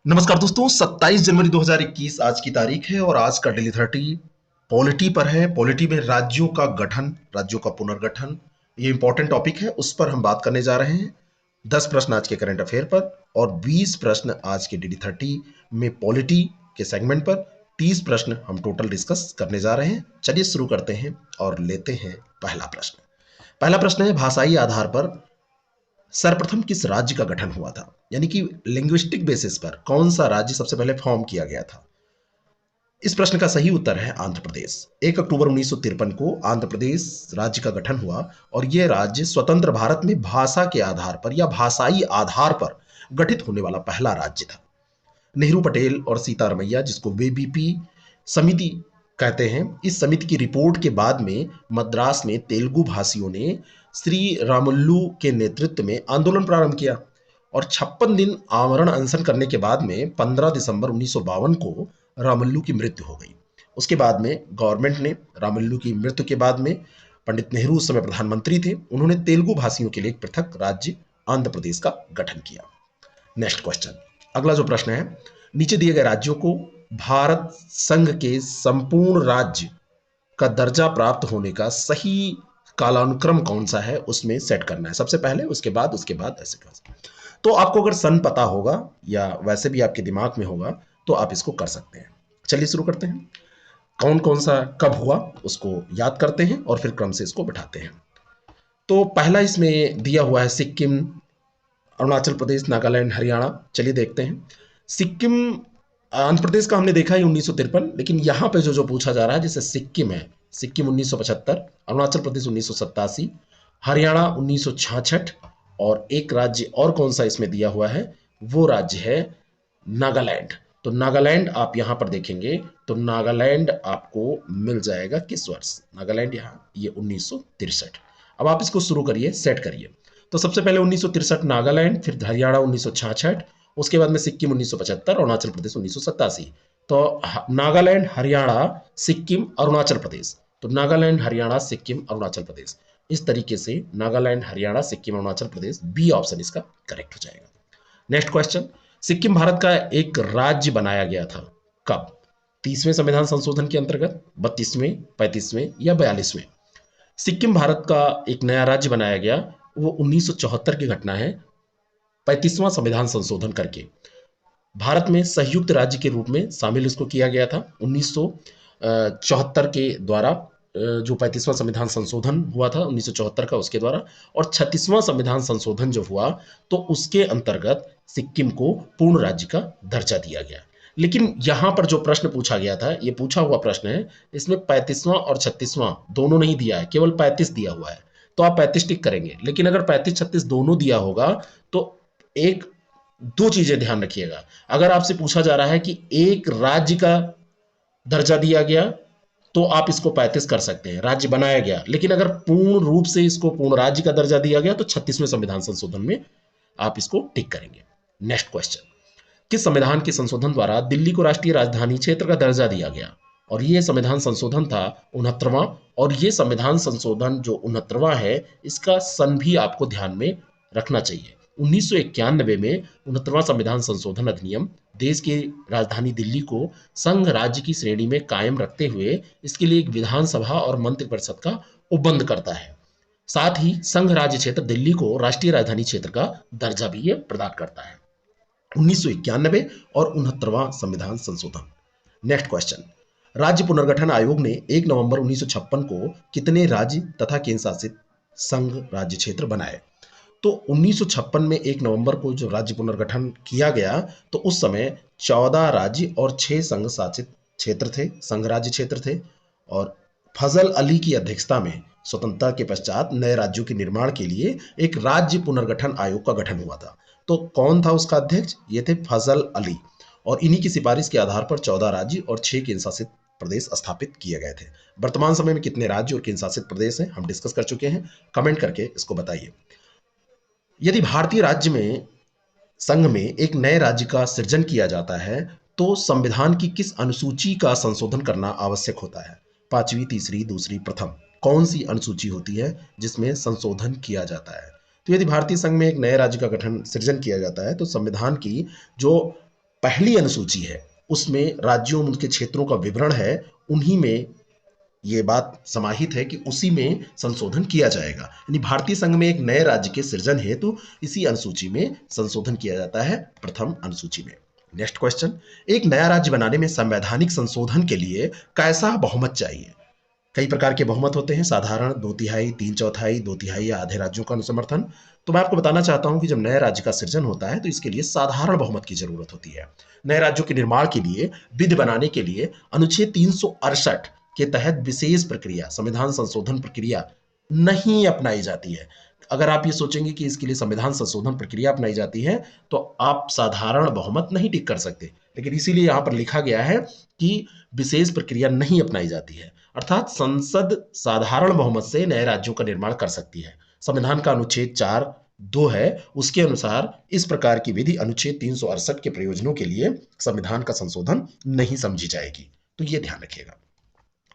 नमस्कार दोस्तों, 27 जनवरी 2021 आज की तारीख है और आज का डेली 30 पॉलिटी पर है। पॉलिटी में राज्यों का गठन, राज्यों का पुनर्गठन, ये इंपॉर्टेंट टॉपिक है, उस पर हम बात करने जा रहे हैं। 10 प्रश्न आज के करंट अफेयर पर और 20 प्रश्न आज के डेली 30 में पॉलिटी के सेगमेंट पर। 30 प्रश्न हम टोटल डिस्कस करने जा रहे हैं। चलिए शुरू करते हैं और लेते हैं पहला प्रश्न। पहला प्रश्न है, भाषाई आधार पर सर्वप्रथम किस राज्य का गठन हुआ था? यानी कि लिंग्विस्टिक बेसिस पर कौन सा राज्य सबसे पहले फॉर्म किया गया था? इस प्रश्न का सही उत्तर है आंध्र प्रदेश। 1 अक्टूबर 1953 को आंध्र प्रदेश राज्य का गठन हुआ और यह राज्य स्वतंत्र भारत में भाषा के आधार पर या भाषाई आधार पर गठित होने वाला पहला राज्य था। नेहरू पटेल और सीतारमैया, जिसको वेबीपी समिति कहते हैं, इस समिति की रिपोर्ट के बाद में मद्रास में तेलुगु भाषियों ने श्री रामुल्लू के नेतृत्व में आंदोलन प्रारंभ किया और 56 दिन आमरण अनशन करने के बाद में 15 दिसंबर 1952 को रामुल्लू की मृत्यु हो गई। उसके बाद में गवर्नमेंट ने रामुल्लू की मृत्यु के बाद में, पंडित नेहरू उस समय प्रधानमंत्री थे, उन्होंने तेलुगु भाषियों के लिए एक पृथक राज्य आंध्र प्रदेश का गठन किया। नेक्स्ट क्वेश्चन, अगला जो प्रश्न है, नीचे दिए गए राज्यों को भारत संघ के संपूर्ण राज्य का दर्जा प्राप्त होने का सही कालानुक्रम कौन सा है, उसमें सेट करना है। सबसे पहले, उसके बाद ऐसे कैसे। तो आपको अगर सन पता होगा या वैसे भी आपके दिमाग में होगा तो आप इसको कर सकते हैं। चलिए शुरू करते हैं। कौन कौन सा कब हुआ उसको याद करते हैं और फिर क्रम से इसको बिठाते हैं। तो पहला इसमें दिया हुआ है सिक्किम, अरुणाचल प्रदेश, नागालैंड, हरियाणा। चलिए देखते हैं। सिक्किम, आंध्र प्रदेश का हमने देखा है 1953, लेकिन यहाँ पे जो जो पूछा जा रहा है, जैसे सिक्किम है, सिक्किम 1975, अरुणाचल प्रदेश 1987, हरियाणा 1966 और एक राज्य और कौन सा इसमें दिया हुआ है, वो राज्य है नागालैंड। तो नागालैंड आप यहाँ पर देखेंगे तो नागालैंड आपको मिल जाएगा किस वर्ष? नागालैंड यहाँ ये 1963। अब आप इसको शुरू करिए, सेट करिए। तो सबसे पहले 1963 नागालैंड, फिर हरियाणा 1966, उसके बाद में सिक्किम 1975, अरुणाचल प्रदेश 1987। तो नागालैंड, हरियाणा, सिक्किम, अरुणाचल प्रदेश। तो नागालैंड, हरियाणा, सिक्किम, अरुणाचल प्रदेश। इस तरीके से नागालैंड, हरियाणा, सिक्किम, अरुणाचल प्रदेश, बी ऑप्शन इसका करेक्ट हो जाएगा। नेक्स्ट क्वेश्चन, सिक्किम भारत का एक राज्य बनाया गया था कब? 30वें संविधान संशोधन के अंतर्गत, 32वें, 35वें या 42वें? सिक्किम भारत का एक नया राज्य बनाया गया, वो 1974 की घटना है। 35वां संविधान संशोधन करके भारत में संयुक्त राज्य के रूप में शामिल इसको किया गया था 1974 के द्वारा। जो 35वां संविधान संशोधन हुआ था 1974 का, उसके द्वारा, और 36वां संविधान संशोधन जो हुआ तो उसके अंतर्गत सिक्किम को पूर्ण राज्य का दर्जा दिया गया। लेकिन यहां पर जो प्रश्न पूछा गया था, ये पूछा हुआ प्रश्न है, इसमें 35वां और 36वां दोनों नहीं दिया है, केवल 35 दिया हुआ है। तो आप 35 टिक करेंगे। लेकिन अगर 35-36 दोनों दिया होगा तो एक दो चीजें ध्यान रखिएगा। अगर आपसे पूछा जा रहा है कि एक राज्य का दर्जा दिया गया तो आप इसको 35 कर सकते हैं, राज्य बनाया गया। लेकिन अगर पूर्ण रूप से इसको पूर्ण राज्य का दर्जा दिया गया तो 36वें संविधान संशोधन में आप इसको टिक करेंगे। नेक्स्ट क्वेश्चन, किस संविधान के संशोधन द्वारा दिल्ली को राष्ट्रीय राजधानी क्षेत्र का दर्जा दिया गया? और ये संविधान संशोधन था 69वां। और ये संविधान संशोधन जो 69वां है, इसका सन भी आपको ध्यान में रखना चाहिए। 1991 में 69वां संविधान संशोधन अधिनियम देश की राजधानी दिल्ली को संघ राज्य की श्रेणी में कायम रखते हुए इसके लिए एक विधानसभा और मंत्रिपरिषद का उपबंध करता है। साथ ही संघ राज्य क्षेत्र दिल्ली को राष्ट्रीय राजधानी क्षेत्र का दर्जा भी ये प्रदान करता है। 1991 और 69वां संविधान संशोधन। नेक्स्ट क्वेश्चन, राज्य पुनर्गठन आयोग ने 1 नवंबर 1956 को कितने राज्य तथा केंद्र शासित संघ राज्य क्षेत्र बनाए? तो 1956 में 1 नवंबर को जो राज्य पुनर्गठन किया गया तो उस समय 14 राज्य और 6 संघ शासित क्षेत्र थे, संघ राज्य क्षेत्र थे। और फजल अली की अध्यक्षता में स्वतंत्रता के पश्चात नए राज्यों के निर्माण के लिए एक राज्य पुनर्गठन आयोग का गठन हुआ था। तो कौन था उसका अध्यक्ष? ये थे फजल अली। और इन्हीं की सिफारिश के आधार पर 14 राज्य और 6 केंद्र शासित प्रदेश स्थापित किए गए थे। वर्तमान समय में कितने राज्य और केंद्र शासित प्रदेश हैं, हम डिस्कस कर चुके हैं। कमेंट करके इसको बताइए। यदि भारतीय राज्य में संघ में एक नए राज्य का सृजन किया जाता है तो संविधान की किस अनुसूची का संशोधन करना आवश्यक होता है? पांचवी, तीसरी, दूसरी, प्रथम, कौन सी अनुसूची होती है जिसमें संशोधन किया जाता है? तो यदि भारतीय संघ में एक नए राज्य का गठन सृजन किया जाता है तो संविधान की जो पहली अनुसूची है उसमें राज्यों उनके क्षेत्रों का विवरण है, उन्हीं में ये बात समाहित है कि उसी में संशोधन किया जाएगा। यानी भारतीय संघ में एक नए राज्य के सृजन हेतु तो इसी अनुसूची में संशोधन किया जाता है, प्रथम अनुसूची में। नेक्स्ट क्वेश्चन, एक नया राज्य बनाने में संवैधानिक संशोधन के लिए कैसा बहुमत चाहिए? कई प्रकार के बहुमत होते हैं, साधारण, दो तिहाई, तीन चौथाई, दो तिहाई या आधे राज्यों का अनुसमर्थन। तो मैं आपको बताना चाहता हूं कि जब नए राज्य का सृजन होता है तो इसके लिए साधारण बहुमत की जरूरत होती है। नए राज्यों के निर्माण के लिए विधि बनाने के लिए अनुच्छेद 368 के तहत विशेष प्रक्रिया, संविधान संशोधन प्रक्रिया नहीं अपनाई जाती है। अगर आप ये सोचेंगे कि इसके लिए संविधान संशोधन प्रक्रिया अपनाई जाती है तो आप साधारण बहुमत नहीं टिक कर सकते, लेकिन इसीलिए यहां पर लिखा गया है कि विशेष प्रक्रिया नहीं अपनाई जाती है, अर्थात संसद साधारण बहुमत से नए राज्यों का निर्माण कर सकती है। संविधान का अनुच्छेद 4(2) है, उसके अनुसार इस प्रकार की विधि अनुच्छेद 368 के प्रयोजनों के लिए संविधान का संशोधन नहीं समझी जाएगी। तो यह ध्यान रखिएगा।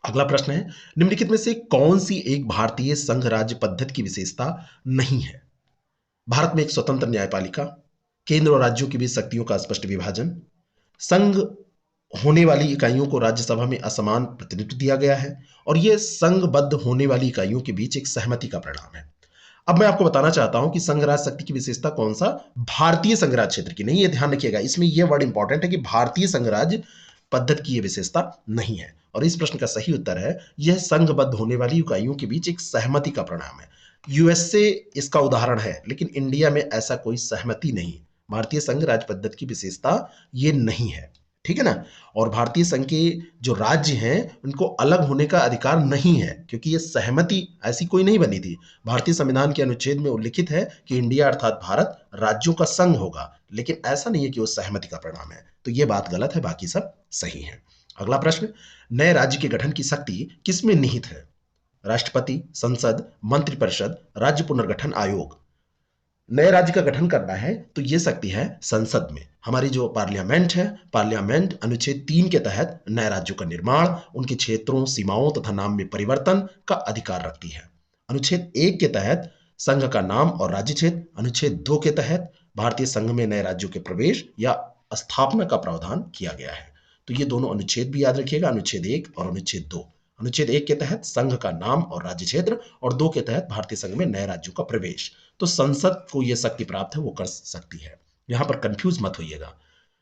अगला प्रश्न है, निम्नलिखित में से कौन सी एक भारतीय संघ राज्य पद्धति की विशेषता नहीं है? भारत में एक स्वतंत्र न्यायपालिका, केंद्र और राज्यों के बीच शक्तियों का स्पष्ट विभाजन, संघ होने वाली इकाइयों को राज्यसभा में असमान प्रतिनिधित्व दिया गया है, और यह संघबद्ध होने वाली इकाइयों के बीच एक सहमति का परिणाम है। अब मैं आपको बताना चाहता हूं कि संघ राज्य शक्ति की विशेषता कौन सा, भारतीय संघ राज्य क्षेत्र की नहीं। ये ध्यान रखिएगा, इसमें यह वर्ड इंपॉर्टेंट है कि भारतीय संघ राज्य पद्धति की यह विशेषता नहीं है। और इस प्रश्न का सही उत्तर है, यह संघबद्ध होने वाली इकाइयों के बीच एक सहमति का परिणाम है। यूएसए इसका उदाहरण है, लेकिन इंडिया में ऐसा कोई सहमति नहीं। भारतीय संघ राज्य पद्धति की विशेषता ये नहीं है, ठीक है ना। और भारतीय संघ के जो राज्य हैं उनको अलग होने का अधिकार नहीं है, क्योंकि ये सहमति ऐसी कोई नहीं बनी थी। भारतीय संविधान के अनुच्छेद में उल्लिखित है कि इंडिया अर्थात भारत राज्यों का संघ होगा, लेकिन ऐसा नहीं है कि वो सहमति का परिणाम है। तो ये बात गलत है, बाकी सब सही है। अगला प्रश्न, नए राज्य के गठन की शक्ति किसमें निहित है? राष्ट्रपति, संसद, मंत्रिपरिषद, राज्य पुनर्गठन आयोग। नए राज्य का गठन करना है तो ये शक्ति है संसद में। हमारी जो पार्लियामेंट है, पार्लियामेंट अनुच्छेद 3 के तहत नए राज्यों का निर्माण, उनके क्षेत्रों, सीमाओं तथा नाम में परिवर्तन का अधिकार रखती है। अनुच्छेद 1 के तहत संघ का नाम और राज्य क्षेत्र, अनुच्छेद 2 के तहत भारतीय संघ में नए राज्यों के प्रवेश या स्थापना का प्रावधान किया गया है। तो ये दोनों अनुच्छेद भी याद रखिएगा, अनुच्छेद 1 और अनुच्छेद 2। अनुच्छेद 1 के तहत संघ का नाम और राज्य क्षेत्र, और 2 के तहत भारतीय संघ में नए राज्यों का प्रवेश। तो संसद को यह शक्ति प्राप्त है, वो कर सकती है। यहां पर कंफ्यूज मत होइएगा।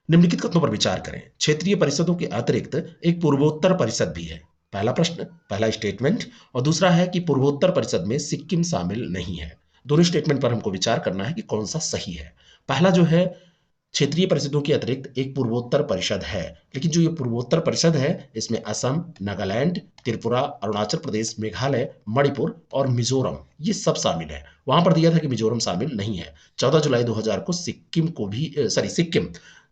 निम्नलिखित कथनों पर विचार करें, क्षेत्रीय परिषदों के अतिरिक्त एक पूर्वोत्तर परिषद भी है। पहला प्रश्न, पहला स्टेटमेंट, और दूसरा है कि पूर्वोत्तर परिषद में सिक्किम शामिल नहीं है। दोनों स्टेटमेंट पर हमको विचार करना है कि कौन सा सही है। पहला जो है, क्षेत्रीय परिषदों के अतिरिक्त एक पूर्वोत्तर परिषद है, लेकिन जो ये पूर्वोत्तर परिषद है इसमें असम, नागालैंड, त्रिपुरा, अरुणाचल प्रदेश, मेघालय, मणिपुर और मिजोरम ये सब शामिल है। वहां पर दिया था कि मिजोरम शामिल नहीं है। 14 जुलाई 2000 को सिक्किम को भी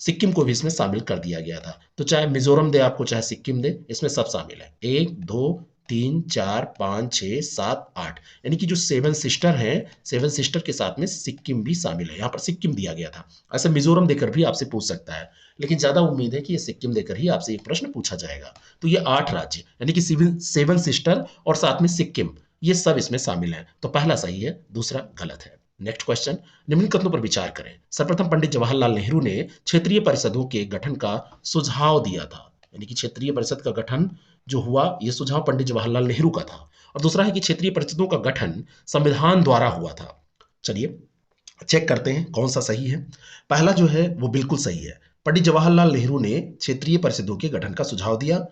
सिक्किम को भी इसमें शामिल कर दिया गया था। तो चाहे मिजोरम दे आपको, चाहे सिक्किम दे, इसमें सब शामिल है। 1 2 3 4 5 6 7 8, यानी कि जो 7 सिस्टर हैं, 7 सिस्टर के साथ में सिक्किम भी शामिल है। यहाँ पर सिक्किम दिया गया था। ऐसे मिजोरम देकर भी आपसे पूछ सकता है, लेकिन ज्यादा उम्मीद है कि ये सिक्किम देकर ही आपसे एक प्रश्न पूछा जाएगा। तो ये 8 राज्य, यानी कि 7 सिस्टर और साथ में सिक्किम, ये सब इसमें शामिल है। तो पहला सही है, दूसरा गलत है। नेक्स्ट क्वेश्चन, निम्नलिखित कथनों पर विचार करें। सर्वप्रथम पंडित जवाहरलाल नेहरू ने क्षेत्रीय परिषदों के गठन का सुझाव दिया था, यानी कि क्षेत्रीय परिषद का गठन जो हुआ, यह सुझाव पंडित जवाहरलाल नेहरू का था। और दूसरा है कि क्षेत्रीय परिषदों का गठन संविधान द्वारा हुआ था। चलिए चेक करते हैं कौन सा सही है। पहला जो है वो बिल्कुल सही है। पंडित जवाहरलाल नेहरू ने क्षेत्रीय परिषदों के गठन का सुझाव दिया।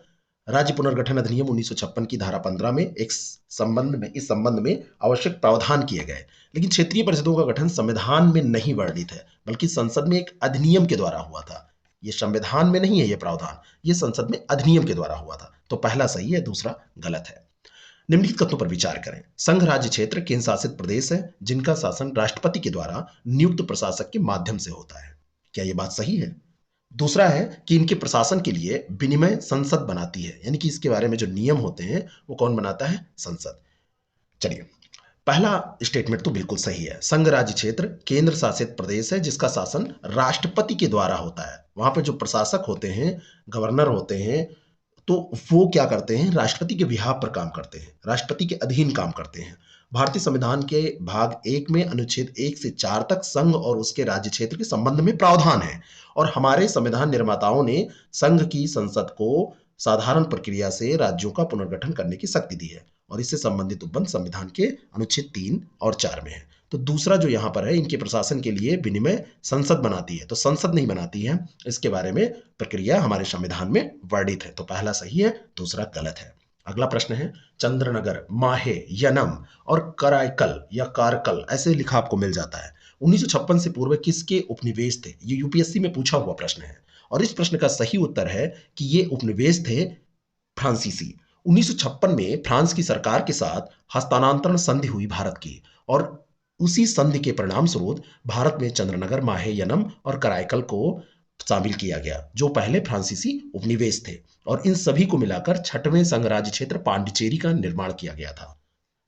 राज्य पुनर्गठन अधिनियम 1956 की धारा 15 में इस संबंध में आवश्यक प्रावधान किए गए, लेकिन क्षेत्रीय परिषदों का गठन संविधान में नहीं वर्णित है, बल्कि संसद में एक अधिनियम के द्वारा हुआ था। ये संविधान में नहीं है ये प्रावधान, ये संसद में अधिनियम के द्वारा हुआ था। तो पहला सही है, दूसरा गलत है। निम्नलिखित कथनों पर विचार करें। संघ राज्य क्षेत्र केंद्र शासित प्रदेश है जिनका शासन राष्ट्रपति के द्वारा नियुक्त प्रशासक के माध्यम से होता है। क्या यह बात सही है? दूसरा है कि इनके प्रशासन के लिए विनिमय संसद बनाती है, यानी कि इसके बारे में जो नियम होते हैं वो कौन बनाता है? संसद। चलिए, पहला स्टेटमेंट तो बिल्कुल सही है। संघ राज्य क्षेत्र केंद्र शासित प्रदेश है जिसका शासन राष्ट्रपति के द्वारा होता है। वहां पर जो प्रशासक होते हैं, गवर्नर होते हैं, तो वो क्या करते हैं? राष्ट्रपति के बिहाफ पर काम करते हैं, राष्ट्रपति के अधीन काम करते हैं। भारतीय संविधान के भाग 1 में अनुच्छेद 1 से 4 तक संघ और उसके राज्य क्षेत्र के संबंध में प्रावधान है और हमारे संविधान निर्माताओं ने संघ की संसद को साधारण प्रक्रिया से राज्यों का पुनर्गठन करने की शक्ति दी है और इससे संबंधित उपबंध संविधान के अनुच्छेद 3 और 4 में है। तो दूसरा जो यहाँ पर है, इनके प्रशासन के लिए विनिमय संसद बनाती है, तो संसद नहीं बनाती है। इसके बारे में प्रक्रिया हमारे संविधान में वर्णित है। तो पहला सही है, दूसरा गलत है। अगला प्रश्न है, चंद्रनगर, माहे, यनम और कराईकल या कारकल ऐसे लिखा आपको मिल जाता है। 1956 से पूर्व किसके उपनिवेश थे? ये यूपीएससी में पूछा हुआ प्रश्न है और इस प्रश्न का सही उत्तर है कि ये उपनिवेश थे फ्रांसीसी। 1956 में फ्रांस की सरकार के साथ हस्तांतरण संधि हुई भारत की और उसी संधि के परिणाम स्वरूप भारत में चंद्रनगर, माहे, यनम और कराईकल को शामिल किया गया, जो पहले फ्रांसीसी उपनिवेश थे और इन सभी को मिलाकर छठवें संघ राज्य क्षेत्र पांडिचेरी का निर्माण किया गया था।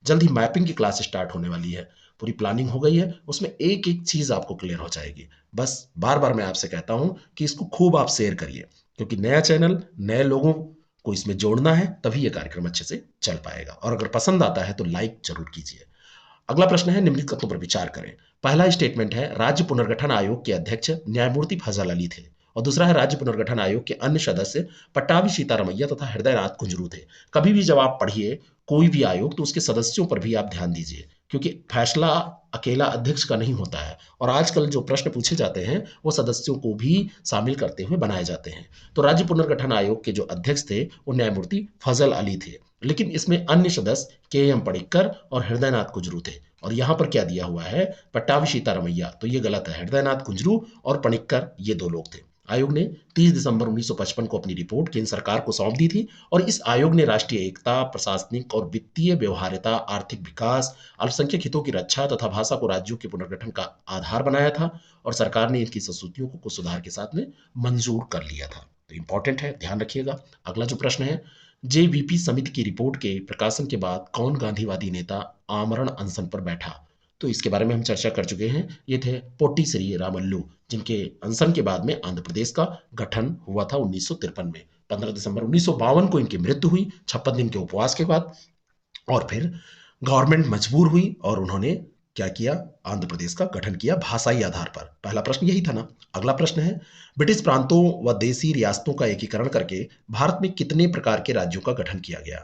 जल्द ही मैपिंग की क्लास स्टार्ट होने वाली है, पूरी प्लानिंग हो गई है, उसमें एक एक चीज आपको क्लियर हो जाएगी। बस बार बार मैं आपसे कहता हूं कि इसको खूब आप शेयर करिए, क्योंकि नया चैनल, नए लोगों को इसमें जोड़ना है, तभी ये कार्यक्रम अच्छे से चल पाएगा। और अगर पसंद आता है तो लाइक जरूर कीजिए। अगला प्रश्न है, निम्नलिखित कथनों पर विचार करें। पहला स्टेटमेंट है, राज्य पुनर्गठन आयोग के अध्यक्ष न्यायमूर्ति फजल अली थे और दूसरा है, राज्य पुनर्गठन आयोग के अन्य सदस्य पट्टाभी सीतारमैया तथा हृदयनाथ कुंजरू थे। कभी भी जब आप पढ़िए कोई भी आयोग, तो उसके सदस्यों पर भी आप ध्यान दीजिए, क्योंकि फैसला अकेला अध्यक्ष का नहीं होता है और आजकल जो प्रश्न पूछे जाते हैं वो सदस्यों को भी शामिल करते हुए बनाए जाते हैं। तो राज्य पुनर्गठन आयोग के जो अध्यक्ष थे वो न्यायमूर्ति फजल अली थे, लेकिन इसमें अन्य सदस्य के.एम. पणिक्कर और हृदयनाथ कुंजरू थे। और यहां पर क्या दिया हुआ है, पट्टाभी सीतारमैया, तो ये गलत है। हृदयनाथ कुंजरू और पणिक्कर ये दो लोग थे। आयोग ने 30 दिसंबर 1955 को अपनी रिपोर्ट केंद्र सरकार को सौंप दी थी और इस आयोग ने राष्ट्रीय एकता, प्रशासनिक और वित्तीय व्यवहार्यता, आर्थिक विकास, अल्पसंख्यक हितों की रक्षा तथा भाषा को राज्यों के पुनर्गठन का आधार बनाया था और सरकार ने इनकी संस्तुतियों को कुछ सुधार के साथ में मंजूर कर लिया था। तो इंपॉर्टेंट है, ध्यान रखिएगा। अगला जो प्रश्न है, जेवीपी समिति की रिपोर्ट के प्रकाशन के बाद कौन गांधीवादी नेता आमरण अनशन पर बैठा? तो इसके बारे में हम चर्चा कर चुके हैं। ये थे पोटी श्री रामल्लू, जिनके अनशन के बाद में आंध्र प्रदेश का गठन हुआ था 1953 में। 15 दिसंबर 1952 को इनकी मृत्यु हुई 56 दिन के उपवास के बाद और फिर गवर्नमेंट मजबूर हुई और उन्होंने क्या किया, आंध्र प्रदेश का गठन किया भाषाई आधार पर। पहला प्रश्न यही था ना। अगला प्रश्न है, ब्रिटिश प्रांतों व देसी रियासतों का एकीकरण करके भारत में कितने प्रकार के राज्यों का गठन किया गया?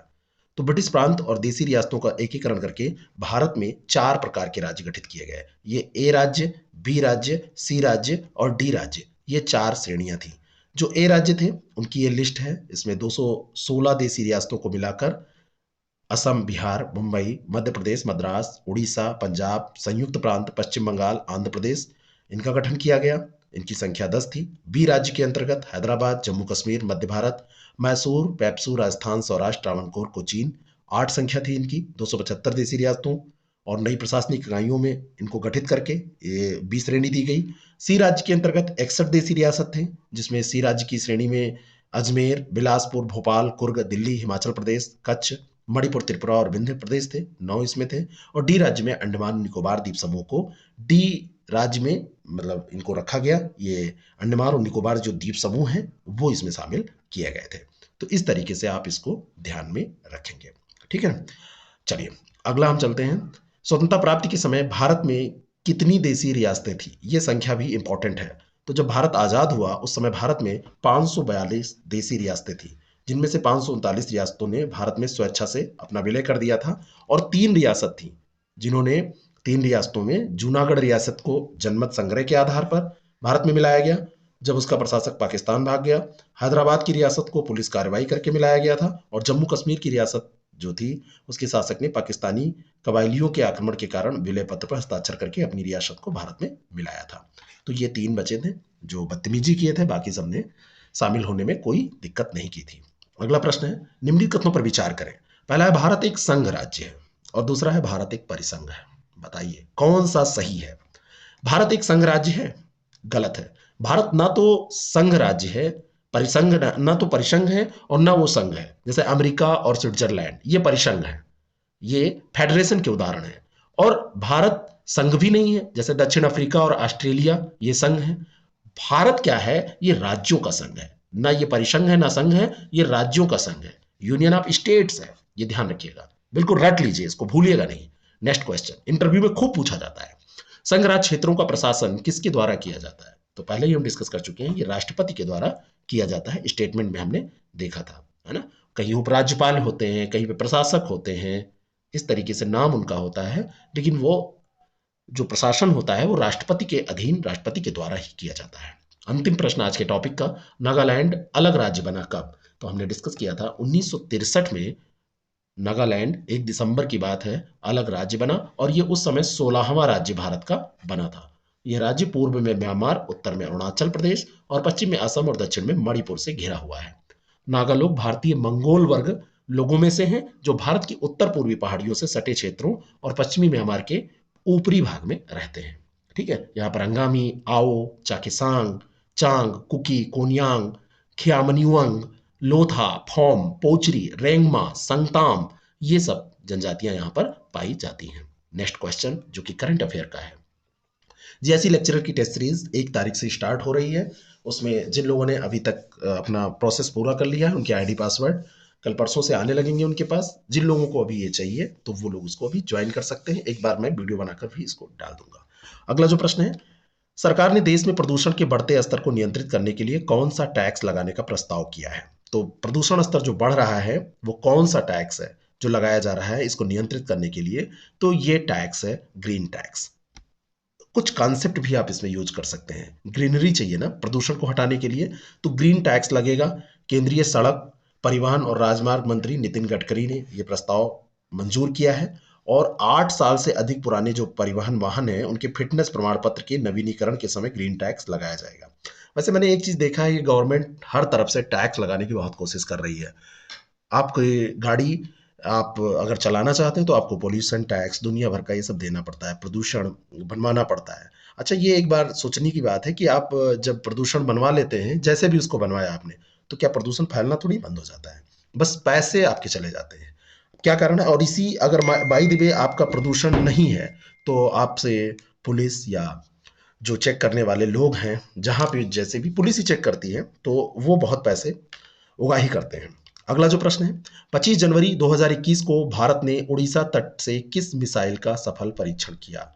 तो ब्रिटिश प्रांत और देसी रियासतों का एकीकरण करके भारत में 4 प्रकार के राज्य गठित किए गए। ये ए राज्य, बी राज्य, सी राज्य और डी राज्य, ये 4 श्रेणियां थी। जो ए राज्य थे उनकी ये लिस्ट है, इसमें 216 देसी रियासतों को मिलाकर असम, बिहार, मुंबई, मध्य प्रदेश, मद्रास, उड़ीसा, पंजाब, संयुक्त प्रांत, पश्चिम बंगाल, आंध्र प्रदेश, इनका गठन किया गया। इनकी संख्या 10 थी। बी राज्य के अंतर्गत हैदराबाद, जम्मू कश्मीर, मध्य भारत, मैसूर, पैप्सू, राजस्थान, सौराष्ट्र, ट्रावणकोर, कोचीन, 8 संख्या थी इनकी। 275 देसी रियासतों और नई प्रशासनिक इकाइयों में इनको गठित करके ये 20 श्रेणी दी गई। सी राज्य के अंतर्गत 61 देसी रियासत थे, जिसमें सी राज्य की श्रेणी में अजमेर, बिलासपुर, भोपाल, कुर्ग, दिल्ली, हिमाचल प्रदेश, कच्छ, मणिपुर, त्रिपुरा और विंध्य प्रदेश थे, 9 इसमें थे। और डी राज्य में अंडमान निकोबार द्वीप समूह को डी राज्य में मतलब इनको रखा गया। ये अंडमान और निकोबार जो द्वीप समूह हैं वो इसमें शामिल किए गए थे। तो इस तरीके से आप इसको ध्यान में रखेंगे, ठीक है। चलिए अगला हम चलते हैं। स्वतंत्रता प्राप्ति के समय भारत में कितनी देसी रियासतें थी? ये संख्या भी इंपॉर्टेंट है। तो जब भारत आजाद हुआ उस समय भारत में 542 देसी रियासतें थी, जिनमें से 539 रियासतों ने भारत में स्वेच्छा से अपना विलय कर दिया था और 3 रियासत थी जिन्होंने 3 रियासतों में जूनागढ़ रियासत को जनमत संग्रह के आधार पर भारत में मिलाया गया जब उसका प्रशासक पाकिस्तान भाग गया। हैदराबाद की रियासत को पुलिस कार्रवाई करके मिलाया गया था और जम्मू कश्मीर की रियासत जो थी उसके शासक ने पाकिस्तानी कबायलियों के आक्रमण के कारण विलय पत्र पर हस्ताक्षर करके अपनी रियासत को भारत में मिलाया था। तो ये 3 बचे थे जो बदतमीजी किए थे, बाकी सबने शामिल होने में कोई दिक्कत नहीं की थी। अगला प्रश्न है, निम्नलिखित कथनों पर विचार करें। पहला है भारत एक संघ राज्य है और दूसरा है भारत एक परिसंघ है। बताइए कौन सा सही है? भारत एक संघ राज्य है, गलत है। भारत ना तो संघ राज्य है, परिसंघ ना तो परिसंघ है और ना वो संघ है। जैसे अमेरिका और स्विट्जरलैंड ये परिसंघ है, ये फेडरेशन के उदाहरण है। और भारत संघ भी नहीं है, जैसे दक्षिण अफ्रीका और ऑस्ट्रेलिया ये संघ है। भारत क्या है? ये राज्यों का संघ है, ना ये परिसंघ है ना संघ है, ये राज्यों का संघ है, यूनियन ऑफ स्टेट्स है। ये ध्यान रखिएगा, बिल्कुल रट लीजिए, इसको भूलिएगा नहीं। नेक्स्ट क्वेश्चन, इंटरव्यू में खूब पूछा जाता है, संघ राज्य क्षेत्रों का प्रशासन किसके द्वारा किया जाता है? तो पहले ही हम डिस्कस कर चुके हैं, ये राष्ट्रपति के द्वारा किया जाता है, स्टेटमेंट में हमने देखा था, है ना। कहीं उपराज्यपाल होते हैं, कहीं पे प्रशासक होते हैं, इस तरीके से नाम उनका होता है, लेकिन वो जो प्रशासन होता है वो राष्ट्रपति के अधीन, राष्ट्रपति के द्वारा ही किया जाता है। अंतिम प्रश्न आज के टॉपिक का, नागालैंड अलग राज्य बना कब? तो हमने डिस्कस किया था 1963 में नागालैंड, 1 दिसंबर की बात है, अलग राज्य बना और ये उस समय 16वां राज्य भारत का बना था। यह राज्य पूर्व में म्यांमार, उत्तर में अरुणाचल प्रदेश और पश्चिम में असम और दक्षिण में मणिपुर से घिरा हुआ है। नागा लोग भारतीय मंगोल वर्ग लोगों में से हैं, जो भारत की उत्तर पूर्वी पहाड़ियों से सटे क्षेत्रों और पश्चिमी म्यांमार के ऊपरी भाग में रहते हैं। ठीक है, यहाँ पर अंगामी, आओ, चाखेसांग, चांग, कुकी, कोन्यांग, खियामनियुआंग, लोथा, फोम, पोचरी, रेंगमा, संगताम, ये सब जनजातियां यहाँ पर पाई जाती हैं। नेक्स्ट क्वेश्चन जो कि करंट अफेयर का है, जैसी लेक्चरर की टेस्ट सीरीज 1 तारीख से स्टार्ट हो रही है, उसमें जिन लोगों ने अभी तक अपना प्रोसेस पूरा कर लिया है उनके आईडी पासवर्ड कल परसों से आने लगेंगे उनके पास। जिन लोगों को अभी ये चाहिए तो वो लोग उसको अभी ज्वाइन कर सकते हैं, एक बार मैं वीडियो बनाकर भी इसको डाल दूंगा। अगला जो प्रश्न है, सरकार ने देश में प्रदूषण के बढ़ते स्तर को नियंत्रित करने के लिए कौन सा टैक्स लगाने का प्रस्ताव किया है? तो प्रदूषण स्तर जो बढ़ रहा है वो कौन सा टैक्स है जो लगाया जा रहा है इसको नियंत्रित करने के लिए? तो ये टैक्स है ग्रीन टैक्स। कुछ कॉन्सेप्ट भी आप इसमें यूज कर सकते हैं, ग्रीनरी चाहिए ना प्रदूषण को हटाने के लिए, तो ग्रीन टैक्स लगेगा। केंद्रीय सड़क परिवहन और राजमार्ग मंत्री नितिन गडकरी ने यह प्रस्ताव मंजूर किया है और 8 साल से अधिक पुराने जो परिवहन वाहन हैं उनके फिटनेस प्रमाण पत्र के नवीनीकरण के समय ग्रीन टैक्स लगाया जाएगा। वैसे मैंने एक चीज देखा है, ये गवर्नमेंट हर तरफ से टैक्स लगाने की बहुत कोशिश कर रही है। आपकी गाड़ी आप अगर चलाना चाहते हैं तो आपको पोल्यूशन टैक्स दुनिया भर का ये सब देना पड़ता है, प्रदूषण बनवाना पड़ता है। अच्छा, ये एक बार सोचने की बात है कि आप जब प्रदूषण बनवा लेते हैं, जैसे भी उसको बनवाया आपने, तो क्या प्रदूषण फैलना थोड़ी बंद हो जाता है? बस पैसे आपके चले जाते हैं। क्या कारण है? और इसी अगर बाई द वे आपका प्रदूषण नहीं है तो आपसे पुलिस या जो चेक करने वाले लोग हैं, जहां पे जैसे भी पुलिस ही चेक करती है, तो वो बहुत पैसे उगा ही करते हैं। अगला जो प्रश्न है, 25 जनवरी 2021 को भारत ने उड़ीसा तट से किस मिसाइल का सफल परीक्षण किया?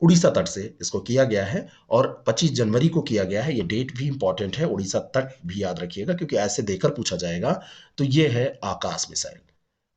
उड़ीसा तट से इसको किया गया है और 25 जनवरी को किया गया है। ये डेट भी इंपॉर्टेंट है, उड़ीसा तट भी याद रखिएगा क्योंकि ऐसे देकर पूछा जाएगा। तो ये है आकाश मिसाइल।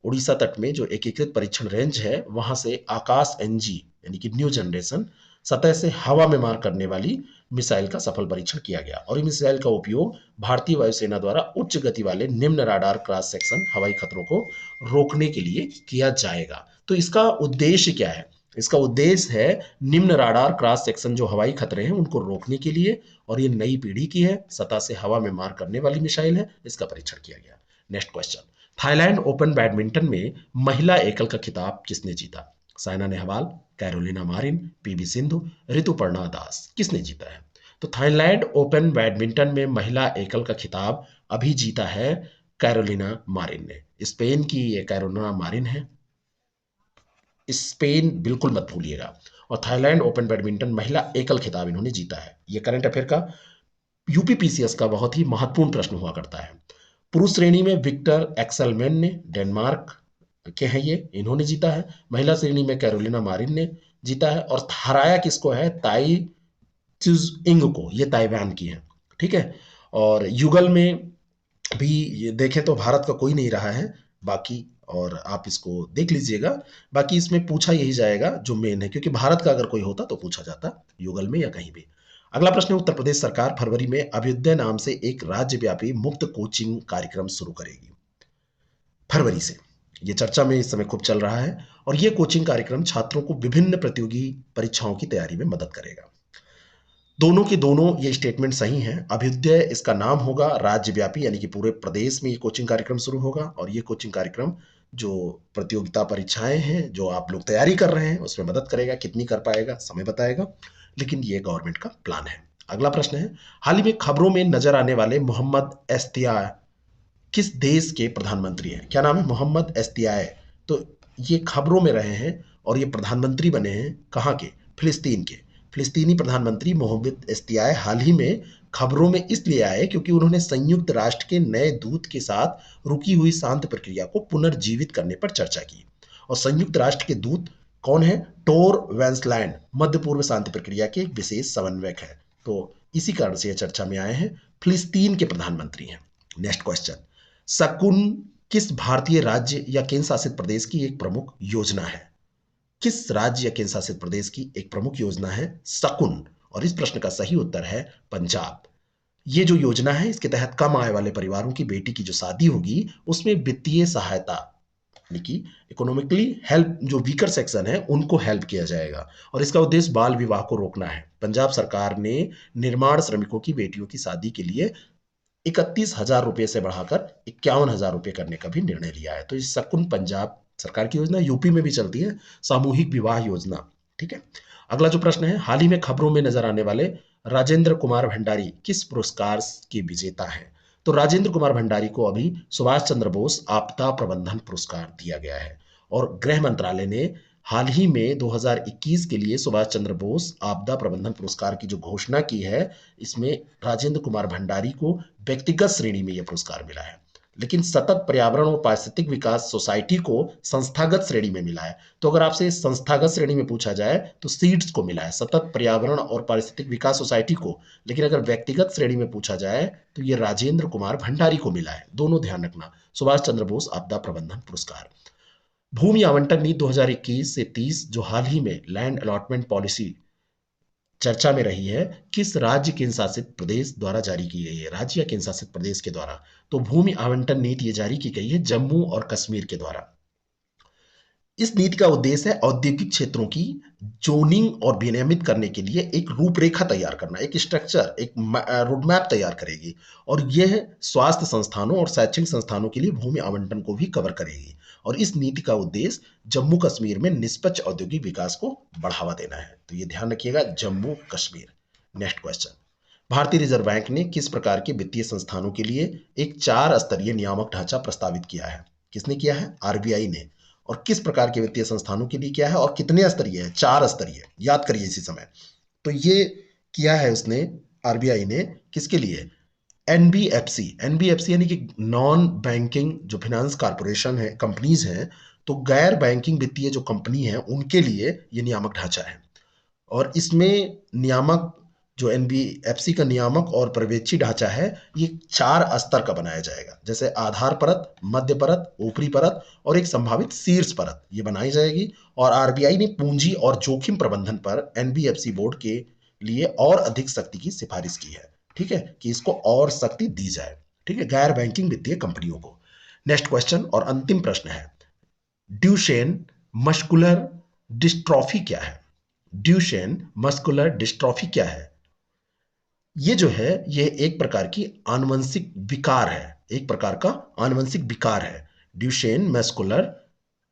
उड़ीसा तट में जो एकीकृत परीक्षण रेंज है वहां से आकाश एनजी यानी कि न्यू जनरेशन सतह से हवा में मार करने वाली मिसाइल का सफल परीक्षण किया गया और इस मिसाइल का उपयोग भारतीय वायुसेना द्वारा उच्च गति वाले निम्न राडार क्रॉस सेक्शन हवाई खतरों को रोकने के लिए किया जाएगा। तो इसका उद्देश्य क्या है? इसका उद्देश्य है निम्न राडार क्रॉस सेक्शन जो हवाई खतरे हैं उनको रोकने के लिए, और ये नई पीढ़ी की है, सतह से हवा में मार करने वाली मिसाइल है, इसका परीक्षण किया गया। Next question, Thailand open badminton में महिला एकल का खिताब किसने जीता? Saina Nehwal, Carolina Marin, PV Sindhu, Rituparna Das, किसने जीता है? तो थाईलैंड ओपन बैडमिंटन में महिला एकल का खिताब अभी जीता है कैरोलिना मारिन ने। स्पेन की ये कैरोलिना मारिन है, स्पेन बिल्कुल मत भूलिएगा। और थाईलैंड ओपन बैडमिंटन महिला एकल खिताब इन्होंने जीता है। ये करंट अफेयर का यूपीपीसीएस का बहुत ही महत्वपूर्ण प्रश्न हुआ करता है। पुरुष श्रेणी में विक्टर एक्सेलमैन ने, डेनमार्क के हैं ये, इन्होंने जीता है। महिला श्रेणी में कैरोलिना मारिन ने जीता है और हराया किसको है? ताई चुज इंग को, ये ताइवान की है। ठीक है, और युगल में भी ये देखें तो भारत का कोई नहीं रहा है बाकी, और आप इसको देख लीजिएगा। बाकी इसमें पूछा यही जाएगा जो मेन है, क्योंकि भारत का अगर कोई होता तो पूछा जाता युगल में या कहीं भी। अगला प्रश्न है, उत्तर प्रदेश सरकार फरवरी में अभ्युदय नाम से एक राज्यव्यापी मुफ्त कोचिंग कार्यक्रम शुरू करेगी। फरवरी से ये चर्चा में इस समय खूब चल रहा है और ये कोचिंग कार्यक्रम छात्रों को विभिन्न प्रतियोगी परीक्षाओं की तैयारी में मदद करेगा। दोनों के दोनों ये स्टेटमेंट सही हैं। अभ्युदय इसका नाम होगा, राज्यव्यापी यानी कि पूरे प्रदेश में ये कोचिंग कार्यक्रम शुरू होगा और ये कोचिंग कार्यक्रम जो प्रतियोगिता परीक्षाएं हैं जो आप लोग तैयारी कर रहे हैं उसमें मदद करेगा। कितनी कर पाएगा समय बताएगा, लेकिन ये गवर्नमेंट का प्लान है। अगला प्रश्न है, हाल ही में खबरों में नजर आने वाले मोहम्मद एस्तियाह किस देश के प्रधानमंत्री हैं? क्या नाम है? मोहम्मद एस्तियाह। तो ये खबरों में रहे हैं और ये प्रधानमंत्री बने हैं कहाँ के? फिलिस्तीन के। फिलिस्तीनी प्रधानमंत्री मोहम्मद एस्तियाह हाल ही में खबरों में इसलिए आए क्योंकि उन्होंने संयुक्त राष्ट्र के नए दूत के साथ रुकी हुई शांति प्रक्रिया को पुनर्जीवित करने पर चर्चा की। और संयुक्त राष्ट्र के दूत कौन है? टोर वेंसलैंड मध्य पूर्व शांति प्रक्रिया के एक विशेष समन्वयक है। तो इसी कारण से ये चर्चा में आए हैं। फिलिस्तीन के प्रधानमंत्री हैं। नेक्स्ट क्वेश्चन, शकुन किस भारतीय राज्य या केंद्र शासित प्रदेश की एक प्रमुख योजना है? किस राज्य या केंद्र शासित प्रदेश की एक प्रमुख योजना है शकुन? और इस प्रश्न का सही उत्तर है पंजाब। ये जो योजना है इसके तहत कम आय वाले परिवारों की बेटी की जो शादी होगी उसमें वित्तीय सहायता यानी कि इकोनॉमिकली हेल्प, जो वीकर सेक्शन है उनको हेल्प किया जाएगा और इसका उद्देश्य बाल विवाह को रोकना है। पंजाब सरकार ने निर्माण श्रमिकों की बेटियों की शादी के लिए 31,000 रुपए से बढ़ाकर 51,000 रुपए करने का भी निर्णय लिया है। तो इस शकुन पंजाब सरकार की योजना यूपी में भी चलती है, सामूहिक विवाह योजना। ठीक है। अगला जो प्रश्न है, हाल ही में खबरों में नजर आने वाले राजेंद्र कुमार भंडारी किस पुरस्कार के विजेता हैं? तो राजेंद्र कुमार भंडारी को अभी सुभाष चंद्र बोस आपदा प्रबंधन पुरस्कार दिया गया है और गृह मंत्रालय ने हाल ही में 2021 के लिए सुभाष चंद्र बोस आपदा प्रबंधन पुरस्कार की जो घोषणा की है, इसमें राजेंद्र कुमार भंडारी को व्यक्तिगत श्रेणी में यह पुरस्कार मिला है, लेकिन सतत पर्यावरण और पारिस्थितिक विकास सोसाइटी को संस्थागत श्रेणी में मिला है। तो अगर आपसे संस्थागत श्रेणी में पूछा जाए तो सीड्स को मिला है, सतत पर्यावरण और पारिस्थितिक विकास सोसाइटी को, लेकिन अगर व्यक्तिगत श्रेणी में पूछा जाए तो ये राजेंद्र कुमार भंडारी को मिला है। दोनों ध्यान रखना, सुभाष चंद्र बोस आपदा प्रबंधन पुरस्कार। भूमि आवंटन नीति 2021 से 30 जो हाल ही में लैंड अलॉटमेंट पॉलिसी चर्चा में रही है, किस राज्य केंद्र शासित प्रदेश द्वारा जारी की गई है? राज्य या केंद्र शासित प्रदेश के द्वारा? तो भूमि आवंटन नीति ये जारी की गई है जम्मू और कश्मीर के द्वारा। इस नीति का उद्देश्य है औद्योगिक क्षेत्रों की जोनिंग और विनियमित करने के लिए एक रूपरेखा तैयार करना, एक स्ट्रक्चर, एक रोडमैप तैयार करेगी और यह स्वास्थ्य संस्थानों और शैक्षणिक संस्थानों के लिए भूमि आवंटन को भी कवर करेगी। और इस नीति का उद्देश्य जम्मू कश्मीर में निष्पक्ष औद्योगिक विकास को बढ़ावा देना है। तो ये ध्यान रखिएगा, जम्मू कश्मीर। नेक्स्ट क्वेश्चन, भारतीय रिजर्व बैंक ने किस प्रकार के वित्तीय संस्थानों के लिए एक 4 स्तरीय नियामक ढांचा प्रस्तावित किया है? किसने किया है? आरबीआई ने। और किस प्रकार के वित्तीय संस्थानों के लिए किया है और कितने स्तरीय है? 4 स्तरीय, याद करिए इसी समय। तो ये किया है उसने, आरबीआई ने, किसके लिए? एनबीएफसी। एनबीएफसी यानी कि नॉन बैंकिंग जो फाइनेंस कारपोरेशन है, कंपनीज हैं, तो गैर बैंकिंग वित्तीय जो कंपनी है उनके लिए ये नियामक ढांचा है। और इसमें नियामक जो एनबीएफसी का नियामक और पर्यवेक्षी ढांचा है ये 4 स्तर का बनाया जाएगा, जैसे आधार परत, मध्य परत, ऊपरी परत और एक संभावित शीर्ष परत ये बनाई जाएगी। और आरबीआई ने पूंजी और जोखिम प्रबंधन पर एनबीएफसी बोर्ड के लिए और अधिक शक्ति की सिफारिश की है। ठीक है, कि इसको और शक्ति दी जाए। ठीक है, गैर बैंकिंग वित्तीय कंपनियों को। नेक्स्ट क्वेश्चन और अंतिम प्रश्न है, ड्यूशेन मस्कुलर डिस्ट्रॉफी क्या है? ड्यूशेन मस्कुलर डिस्ट्रॉफी क्या है? ये जो है ये एक प्रकार की आनुवंशिक विकार है, एक प्रकार का आनुवंशिक विकार है, ड्यूशेन मस्कुलर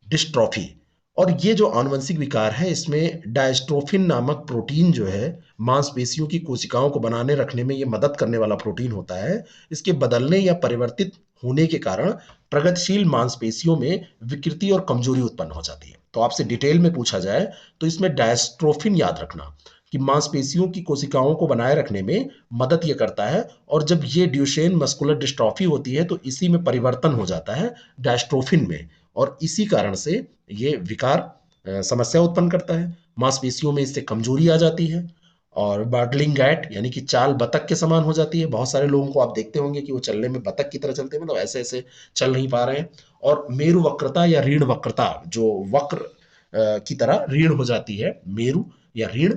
डिस्ट्रॉफी। और ये जो आनुवंशिक विकार है इसमें डायस्ट्रोफिन नामक प्रोटीन जो है मांसपेशियों की कोशिकाओं को बनाने रखने में ये मदद करने वाला प्रोटीन होता है। इसके बदलने या परिवर्तित होने के कारण प्रगतिशील मांसपेशियों में विकृति और कमजोरी उत्पन्न हो जाती है। तो आपसे डिटेल में पूछा जाए तो इसमें डायस्ट्रोफिन याद रखना कि मांसपेशियों की कोशिकाओं को बनाए रखने में मदद ये करता है। और जब ये ड्यूशेन मस्कुलर डिस्ट्रॉफी होती है तो इसी में परिवर्तन हो जाता है डायस्ट्रोफिन में, और इसी कारण से ये विकार समस्या उत्पन्न करता है। मांसपेशियों में इससे कमजोरी आ जाती है और बार्डलिंग गैट यानी कि चाल बतख के समान हो जाती है। बहुत सारे लोगों को आप देखते होंगे कि वो चलने में बतख की तरह चलते हैं, मतलब ऐसे ऐसे चल नहीं पा रहे हैं। और मेरु वक्रता या रीढ़ वक्रता, जो वक्र की तरह रीढ़ हो जाती है, मेरु या रीढ़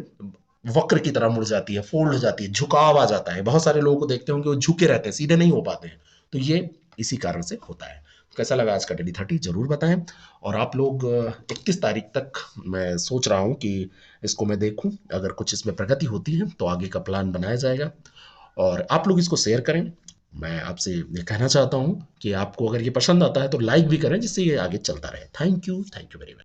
वक्र की तरह मुड़ जाती है, फोल्ड हो जाती है, झुकाव आ जाता है। बहुत सारे लोगों को देखते होंगे वो झुके रहते हैं, सीधे नहीं हो पाते हैं। तो ये इसी कारण से होता है। कैसा लगा आज का डेली 30 जरूर बताएं। और आप लोग 31 तारीख तक मैं सोच रहा हूं कि इसको मैं देखूं, अगर कुछ इसमें प्रगति होती है तो आगे का प्लान बनाया जाएगा और आप लोग इसको शेयर करें। मैं आपसे ये कहना चाहता हूं कि आपको अगर ये पसंद आता है तो लाइक भी करें, जिससे ये आगे चलता रहे। Thank you very much.